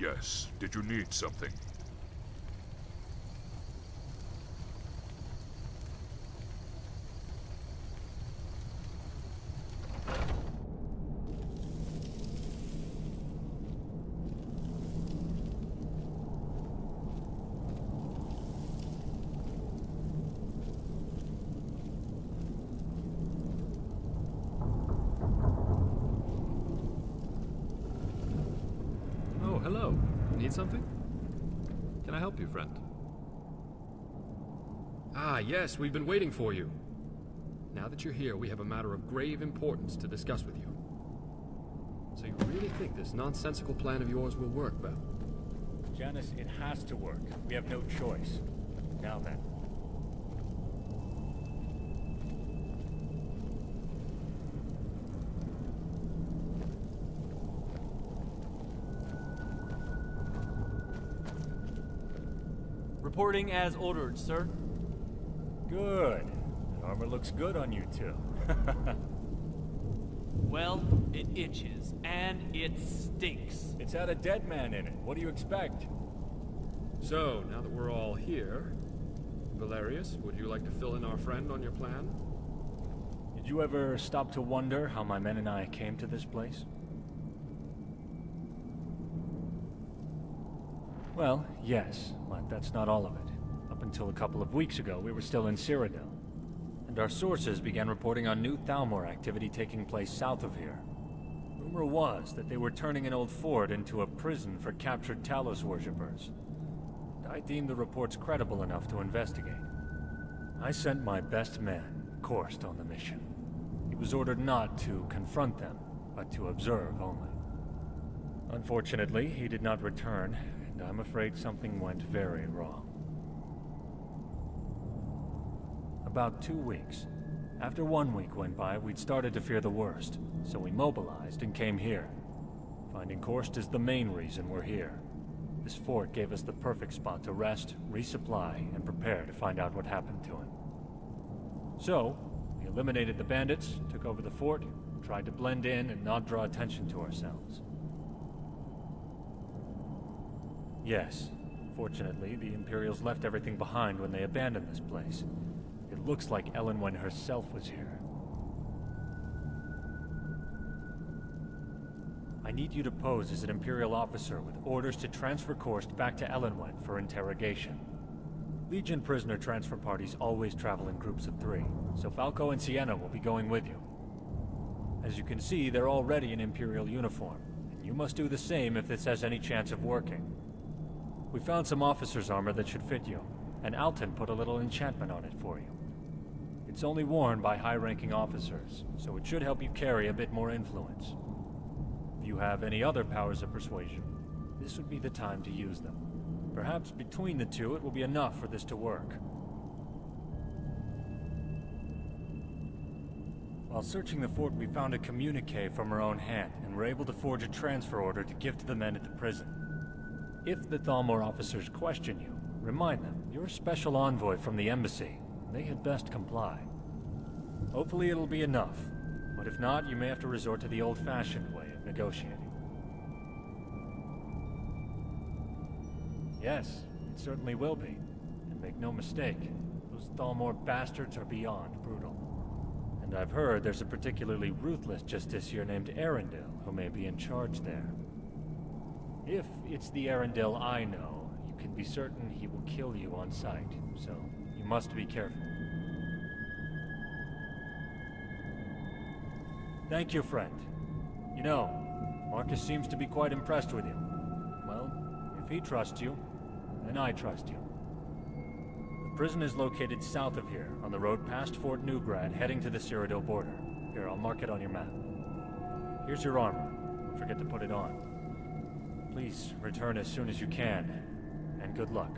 Yes. Did you need something? Oh, hello. Need something? Can I help you, friend? Ah, yes, we've been waiting for you. Now that you're here, we have a matter of grave importance to discuss with you. So you really think this nonsensical plan of yours will work, Val? Janice, it has to work. We have no choice. Now then. Reporting as ordered, sir. Good. That armor looks good on you two. Well, it itches, and it stinks. It's had a dead man in it. What do you expect? So, now that we're all here, Valerius, would you like to fill in our friend on your plan? Did you ever stop to wonder how my men and I came to this place? Well, yes, but that's not all of it. Up until a couple of weeks ago, we were still in Cyrodiil, and our sources began reporting on new Thalmor activity taking place south of here. Rumor was that they were turning an old fort into a prison for captured Talos worshippers. And I deemed the reports credible enough to investigate. I sent my best man, Korst, on the mission. He was ordered not to confront them, but to observe only. Unfortunately, he did not return, and I'm afraid something went very wrong. About 2 weeks. After 1 week went by, we'd started to fear the worst, so we mobilized and came here. Finding Korst is the main reason we're here. This fort gave us the perfect spot to rest, resupply, and prepare to find out what happened to him. So, we eliminated the bandits, took over the fort, tried to blend in and not draw attention to ourselves. Yes, fortunately, the Imperials left everything behind when they abandoned this place. It looks like Elenwen herself was here. I need you to pose as an Imperial officer with orders to transfer Korst back to Elenwen for interrogation. Legion prisoner transfer parties always travel in groups of 3, so Falco and Sienna will be going with you. As you can see, they're already in Imperial uniform, and you must do the same if this has any chance of working. We found some officer's armor that should fit you, and Alton put a little enchantment on it for you. It's only worn by high-ranking officers, so it should help you carry a bit more influence. If you have any other powers of persuasion, this would be the time to use them. Perhaps between the two it will be enough for this to work. While searching the fort, we found a communique from her own hand, and were able to forge a transfer order to give to the men at the prison. If the Thalmor officers question you, remind them you're a special envoy from the embassy. They had best comply. Hopefully it'll be enough, but if not, you may have to resort to the old-fashioned way of negotiating. Yes, it certainly will be. And make no mistake, those Thalmor bastards are beyond brutal. And I've heard there's a particularly ruthless justiciar named Arundel who may be in charge there. If it's the Arundel I know, you can be certain he will kill you on sight, so you must be careful. Thank you, friend. You know, Marcus seems to be quite impressed with you. Well, if he trusts you, then I trust you. The prison is located south of here, on the road past Fort Newgrad, heading to the Cyrodiil border. Here, I'll mark it on your map. Here's your armor. Don't forget to put it on. Please return as soon as you can, and good luck.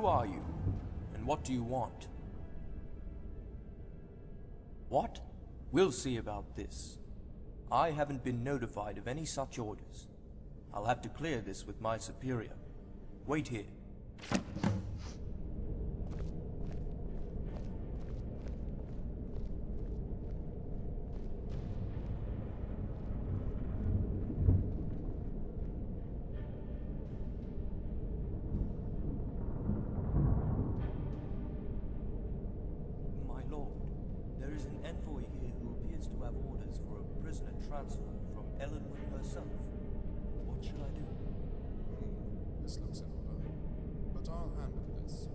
Who are you? And what do you want? What? We'll see about this. I haven't been notified of any such orders. I'll have to clear this with my superior. Wait here. My lord, there is an envoy here who appears to have orders for a prisoner transferred from Ellenwood herself. What should I do? This looks in order. But I'll handle this.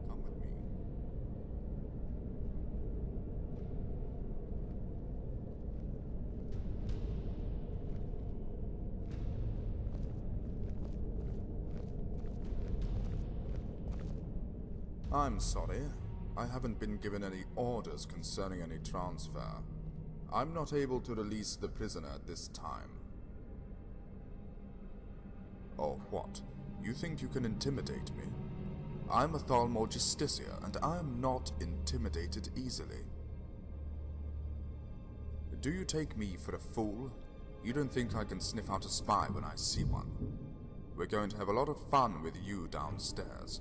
Come with me. I'm sorry. I haven't been given any orders concerning any transfer. I'm not able to release the prisoner at this time. Or what? You think you can intimidate me? I'm a Thalmor Justicia, and I am not intimidated easily. Do you take me for a fool? You don't think I can sniff out a spy when I see one? We're going to have a lot of fun with you downstairs.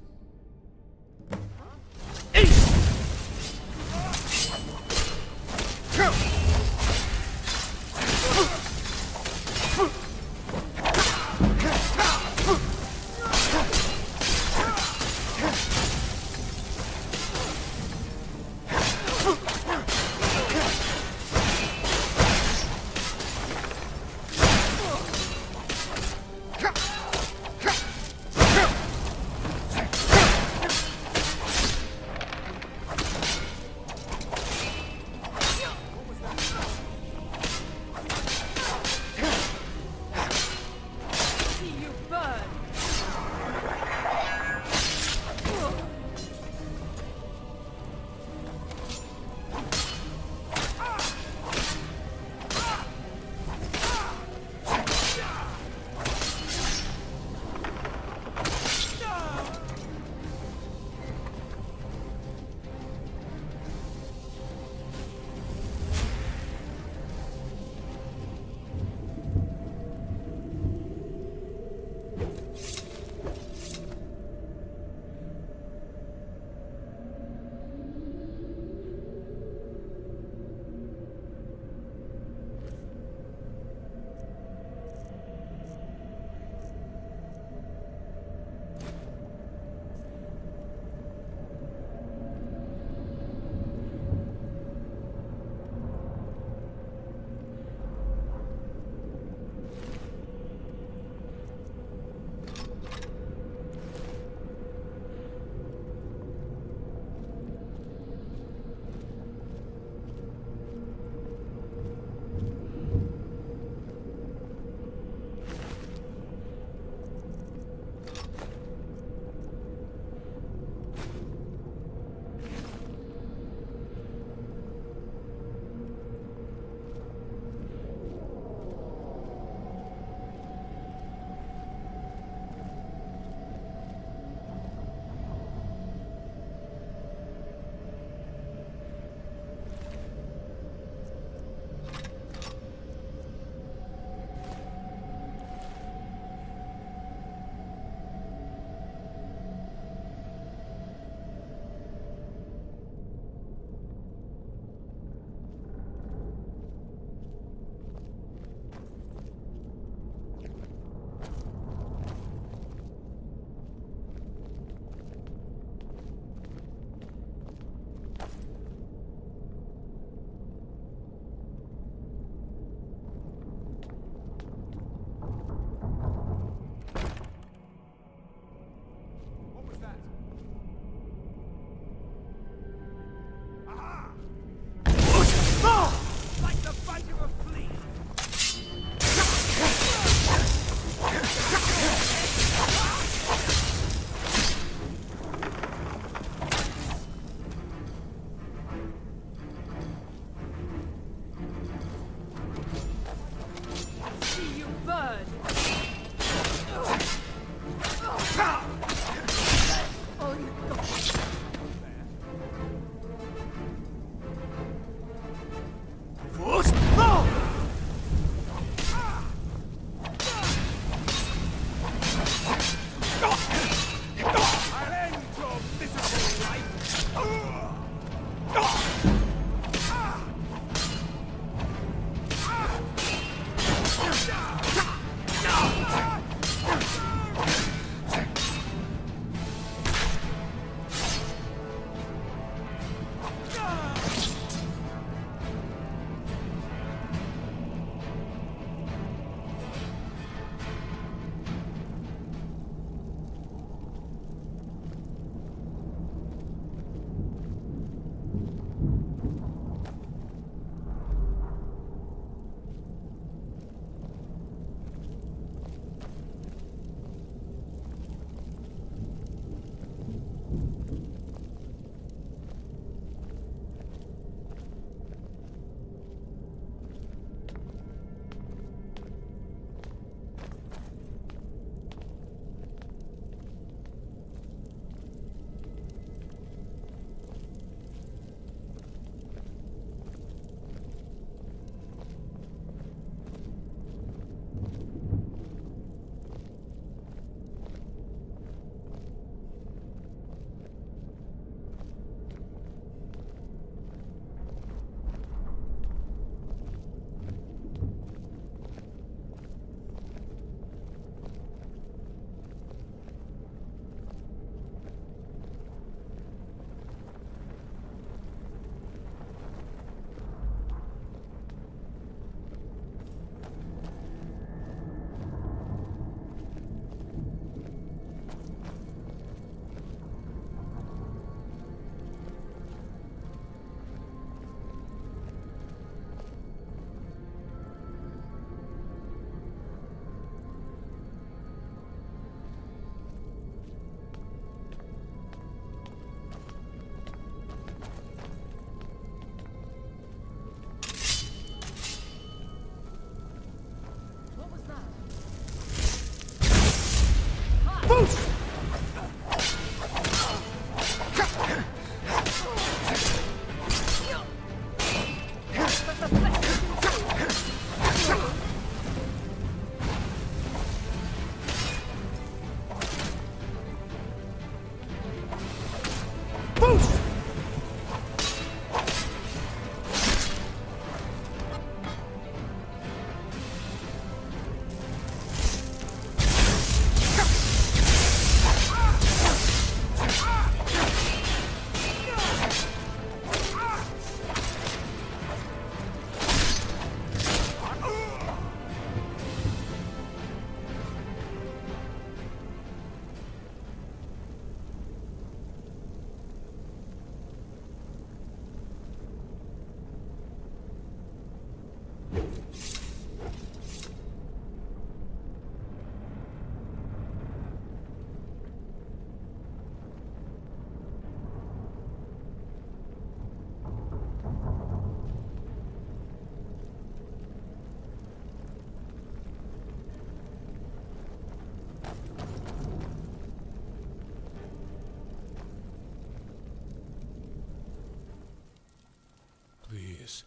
Please,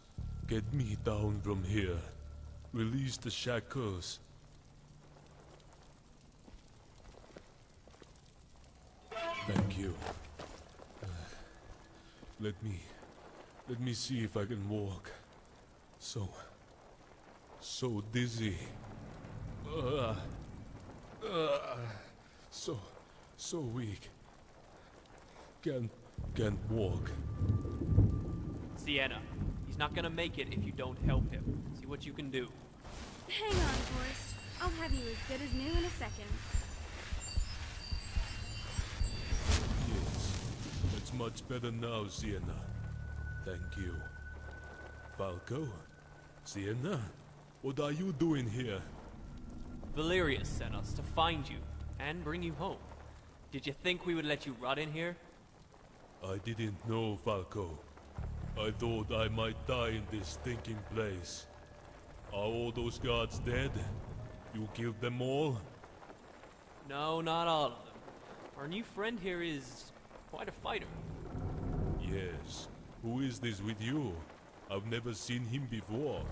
get me down from here. Release the shackles. Thank you. Let me see if I can walk. So dizzy. So weak. Can't walk. Sienna, he's not gonna make it if you don't help him. See what you can do. Hang on, Forrest. I'll have you as good as new in a second. Yes, it's much better now, Sienna. Thank you. Falco? Sienna? What are you doing here? Valerius sent us to find you and bring you home. Did you think we would let you rot in here? I didn't know, Falco. I thought I might die in this stinking place. Are all those guards dead? You killed them all? No, not all of them. Our new friend here is quite a fighter. Yes. Who is this with you? I've never seen him before.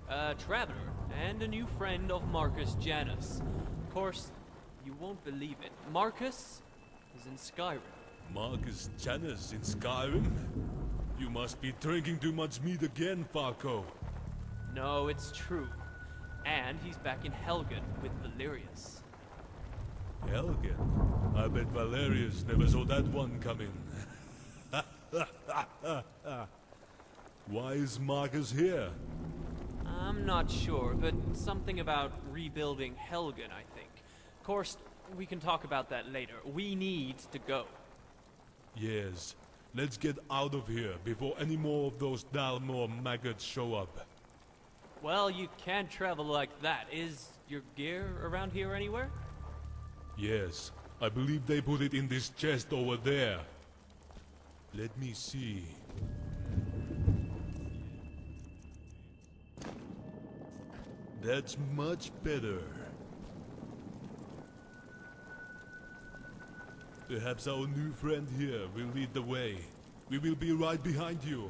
A traveler and a new friend of Marcus Janus. Of course, you won't believe it. Marcus is in Skyrim. Marcus Janus in Skyrim? You must be drinking too much meat again, Falco. No, it's true. And he's back in Helgen with Valerius. Helgen? I bet Valerius never saw that one coming. Why is Marcus here? I'm not sure, but something about rebuilding Helgen, I think. Of course, we can talk about that later. We need to go. Yes. Let's get out of here before any more of those Dalmor maggots show up. Well, you can't travel like that. Is your gear around here anywhere? Yes. I believe they put it in this chest over there. Let me see. That's much better. Perhaps our new friend here will lead the way. We will be right behind you.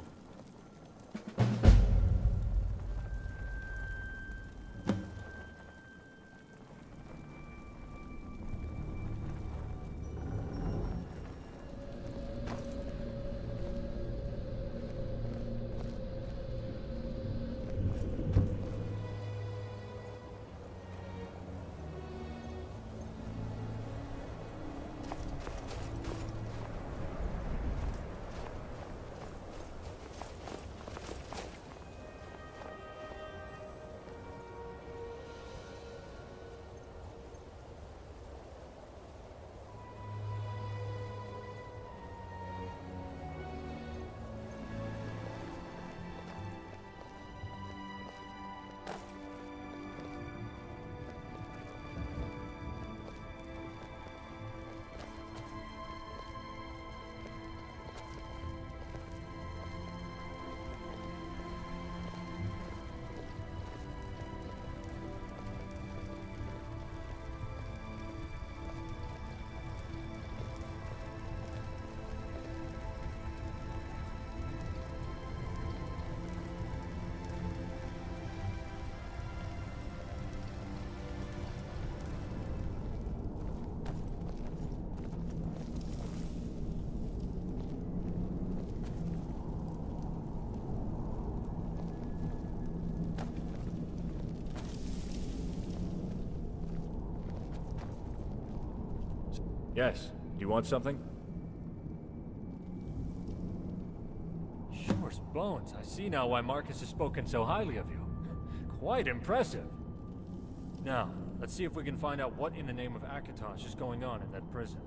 Yes. Do you want something? Shore's bones. I see now why Marcus has spoken so highly of you. Quite impressive. Now, let's see if we can find out what in the name of Akatosh is going on in that prison.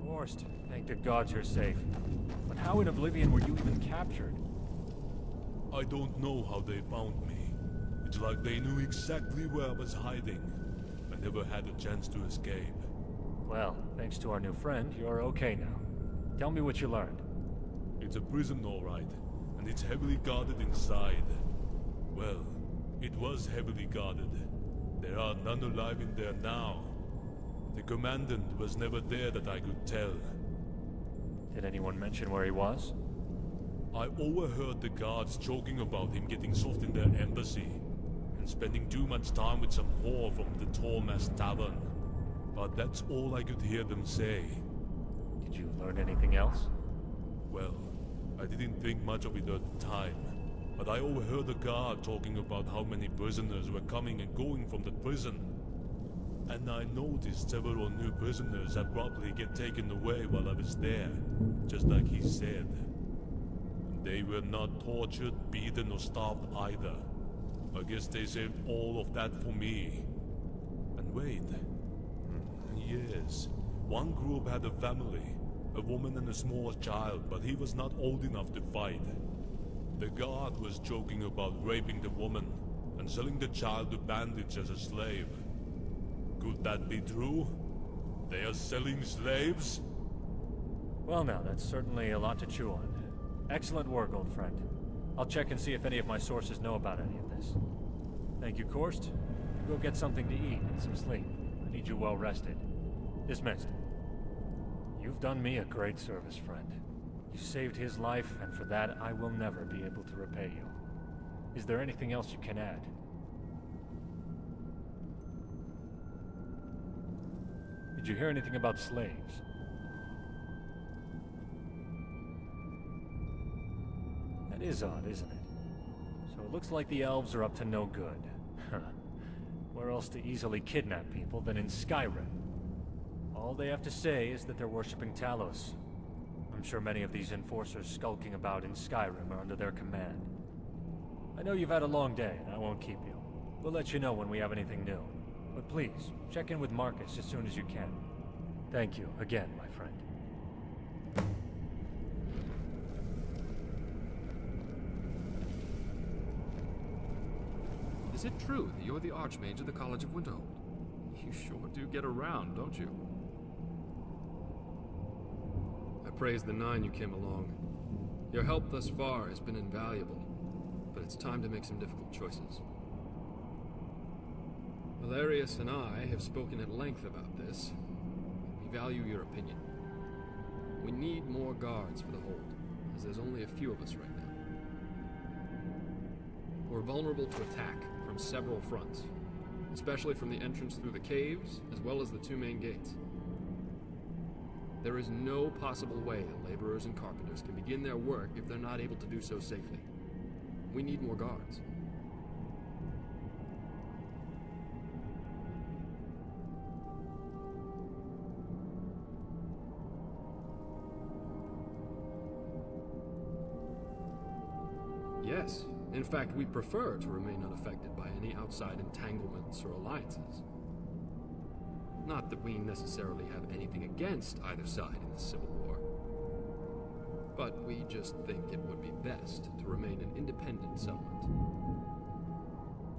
Gorst, thank the gods you're safe. But how in Oblivion were you even captured? I don't know how they found me. It's like they knew exactly where I was hiding. I never had a chance to escape. Well, thanks to our new friend, you're okay now. Tell me what you learned. It's a prison, all right, and it's heavily guarded inside. Well, it was heavily guarded. There are none alive in there now. The commandant was never there that I could tell. Did anyone mention where he was? I overheard the guards joking about him getting soft in their embassy and spending too much time with some whore from the Tormas Tavern. But that's all I could hear them say. Did you learn anything else? Well, I didn't think much of it at the time, but I overheard a guard talking about how many prisoners were coming and going from the prison. And I noticed several new prisoners abruptly get taken away while I was there, just like he said. And they were not tortured, beaten, or starved either. I guess they saved all of that for me. And wait. Yes, one group had a family, a woman and a small child, but he was not old enough to fight. The guard was joking about raping the woman and selling the child to bandits as a slave. Could that be true? They are selling slaves? Well now, that's certainly a lot to chew on. Excellent work, old friend. I'll check and see if any of my sources know about any of this. Thank you, Korst. Go get something to eat and some sleep. I need you well rested. Dismissed. You've done me a great service, friend. You saved his life, and for that I will never be able to repay you. Is there anything else you can add? Did you hear anything about slaves? That is odd, isn't it? So it looks like the elves are up to no good. Where else to easily kidnap people than in Skyrim? All they have to say is that they're worshipping Talos. I'm sure many of these enforcers skulking about in Skyrim are under their command. I know you've had a long day, and I won't keep you. We'll let you know when we have anything new. But please, check in with Marcus as soon as you can. Thank you again, my friend. Is it true that you're the Archmage of the College of Winterhold? You sure do get around, don't you? I praise the Nine you came along. Your help thus far has been invaluable, but it's time to make some difficult choices. Valerius and I have spoken at length about this. We value your opinion. We need more guards for the hold, as there's only a few of us right now. We're vulnerable to attack from several fronts, especially from the entrance through the caves, as well as the two main gates. There is no possible way that laborers and carpenters can begin their work if they're not able to do so safely. We need more guards. Yes. In fact, we prefer to remain unaffected by any outside entanglements or alliances. Not that we necessarily have anything against either side in this civil war, but we just think it would be best to remain an independent settlement.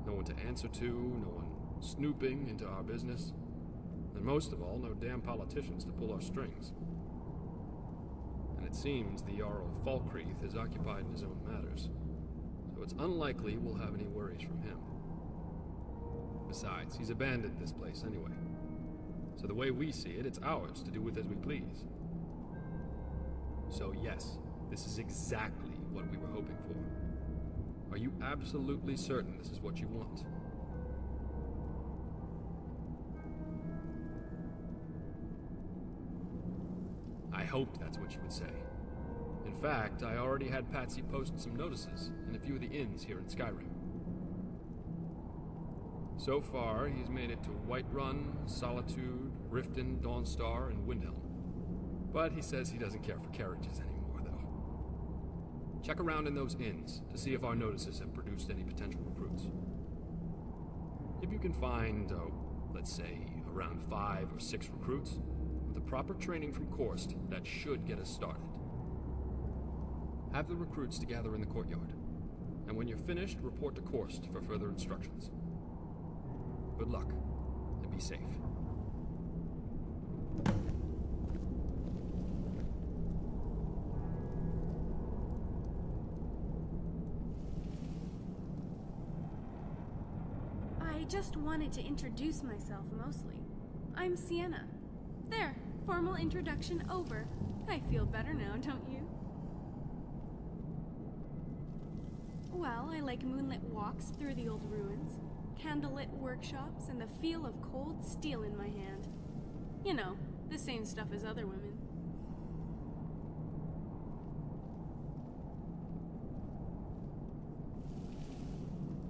No one to answer to, no one snooping into our business, and most of all, no damn politicians to pull our strings. And it seems the Jarl Falkreath is occupied in his own matters, so it's unlikely we'll have any worries from him. Besides, he's abandoned this place anyway. So the way we see it, it's ours to do with as we please. So yes, this is exactly what we were hoping for. Are you absolutely certain this is what you want? I hoped that's what you would say. In fact, I already had Patsy post some notices in a few of the inns here in Skyrim. So far, he's made it to Whiterun, Solitude, Riften, Dawnstar, and Windhelm. But he says he doesn't care for carriages anymore, though. Check around in those inns to see if our notices have produced any potential recruits. If you can find, let's say, around 5 or 6 recruits, with the proper training from Korst, that should get us started. Have the recruits to gather in the courtyard, and when you're finished, report to Korst for further instructions. Good luck, and be safe. I just wanted to introduce myself mostly. I'm Sienna. There, formal introduction over. I feel better now, don't you? Well, I like moonlit walks through the old ruins, candlelit workshops, and the feel of cold steel in my hand. You know, the same stuff as other women.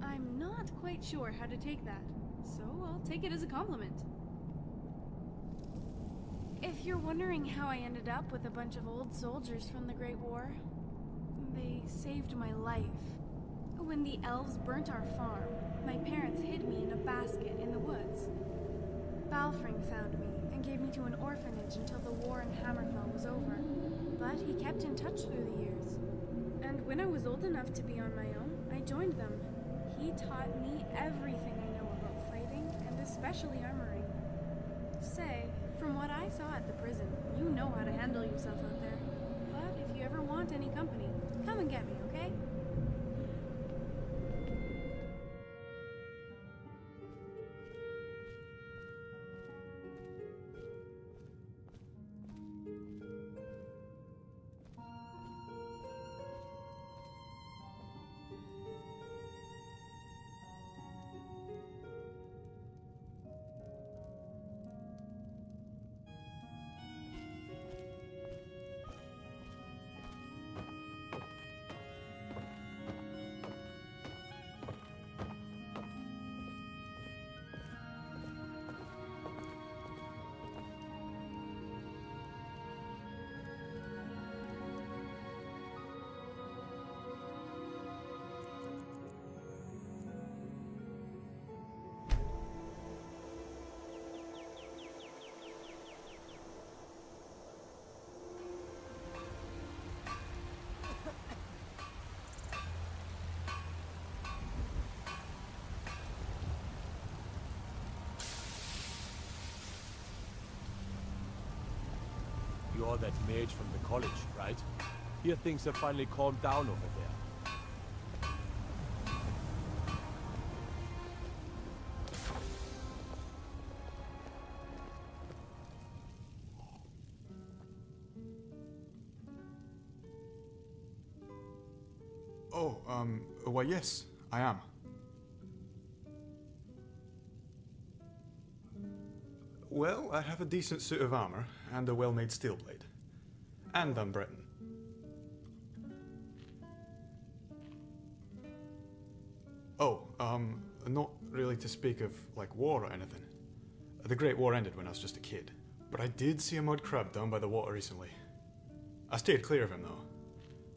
I'm not quite sure how to take that, so I'll take it as a compliment. If you're wondering how I ended up with a bunch of old soldiers from the Great War, they saved my life. When the elves burnt our farm, my parents hid me in a basket in the woods. Balfring found me and gave me to an orphanage until the war in Hammerfell was over, but he kept in touch through the years. And when I was old enough to be on my own, I joined them. He taught me everything I know about fighting, and especially armoring. Say, from what I saw at the prison, you know how to handle yourself out there. But if you ever want any company, come and get me, okay? You're that mage from the college, right? Here things have finally calmed down over there. Why yes, I am. Well, I have a decent suit of armor, and a well-made steel blade. And I'm Breton. Not really to speak of, like, war or anything. The Great War ended when I was just a kid. But I did see a mud crab down by the water recently. I stayed clear of him, though.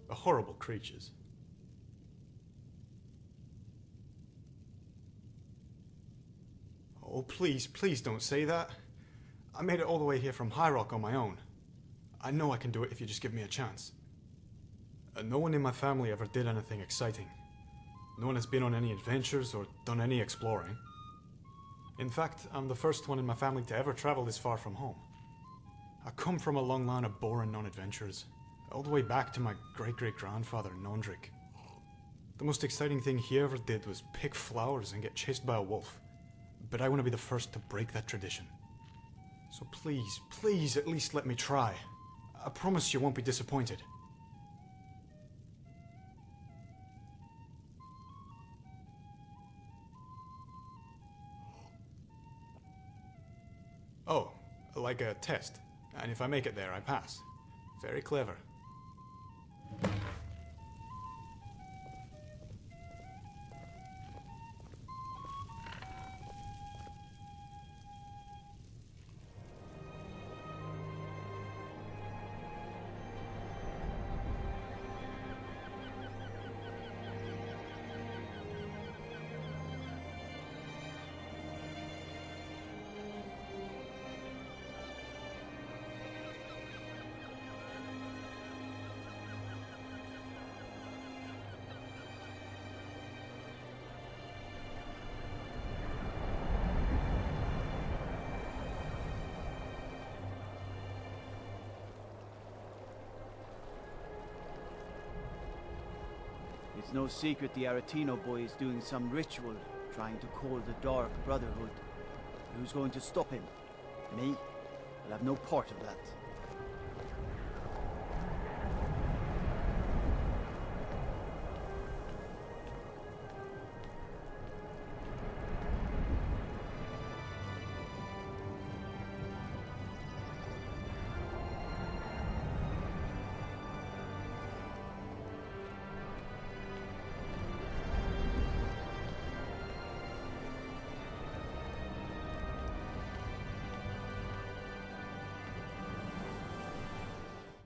They're horrible creatures. Oh, please, please don't say that. I made it all the way here from High Rock on my own. I know I can do it if you just give me a chance. No one in my family ever did anything exciting. No one has been on any adventures or done any exploring. In fact, I'm the first one in my family to ever travel this far from home. I come from a long line of boring non-adventurers, all the way back to my great-great-grandfather, Nondrik. The most exciting thing he ever did was pick flowers and get chased by a wolf. But I want to be the first to break that tradition. So please, please, at least let me try. I promise you won't be disappointed. Oh, like a test. And if I make it there, I pass. Very clever. It's no secret the Aretino boy is doing some ritual, trying to call the Dark Brotherhood. Who's going to stop him? Me? I'll have no part of that.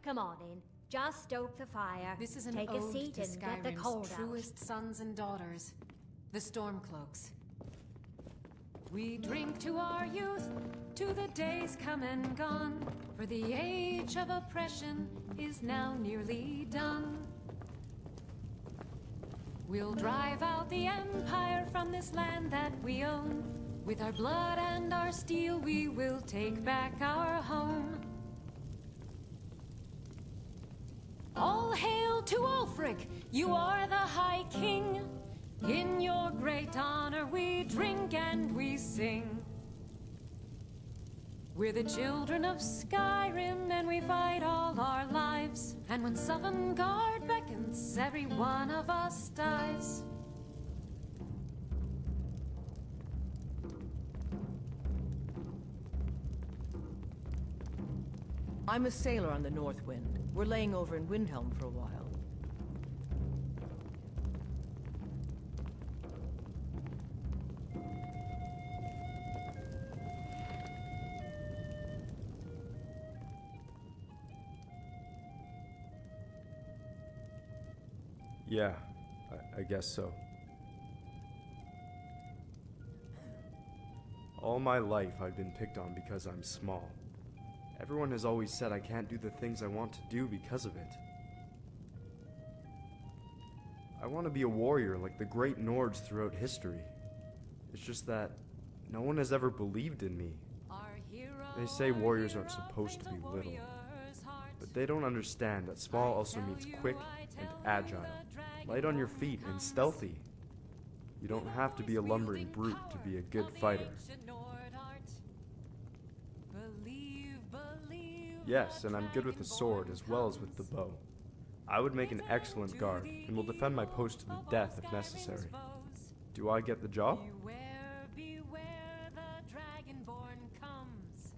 Come on in. Just stoke the fire. This is an Take a ode seat to and get the Skyrim's cold truest sons and daughters, the Stormcloaks. We drink to our youth, to the days come and gone, for the age of oppression is now nearly done. We'll drive out the Empire from this land that we own. With our blood and our steel, we will take back our home. All hail to Ulfric, you are the High King. In your great honor we drink and we sing. We're the children of Skyrim and we fight all our lives. And when Sovngarde beckons, every one of us dies. I'm a sailor on the North Wind. We're laying over in Windhelm for a while. Yeah, I guess so. All my life I've been picked on because I'm small. Everyone has always said I can't do the things I want to do because of it. I want to be a warrior like the great Nords throughout history. It's just that no one has ever believed in me. They say warriors aren't supposed to be little, but they don't understand that small also means quick and agile, light on your feet and stealthy. You don't have to be a lumbering brute to be a good fighter. Yes, and I'm good with the sword as well as with the bow. I would make an excellent guard, and will defend my post to the death if necessary. Do I get the job? Beware, beware, the Dragonborn comes.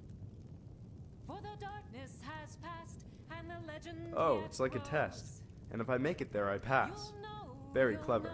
For the darkness has passed, and the legend Oh, it's like a test. And if I make it there, I pass. Very clever.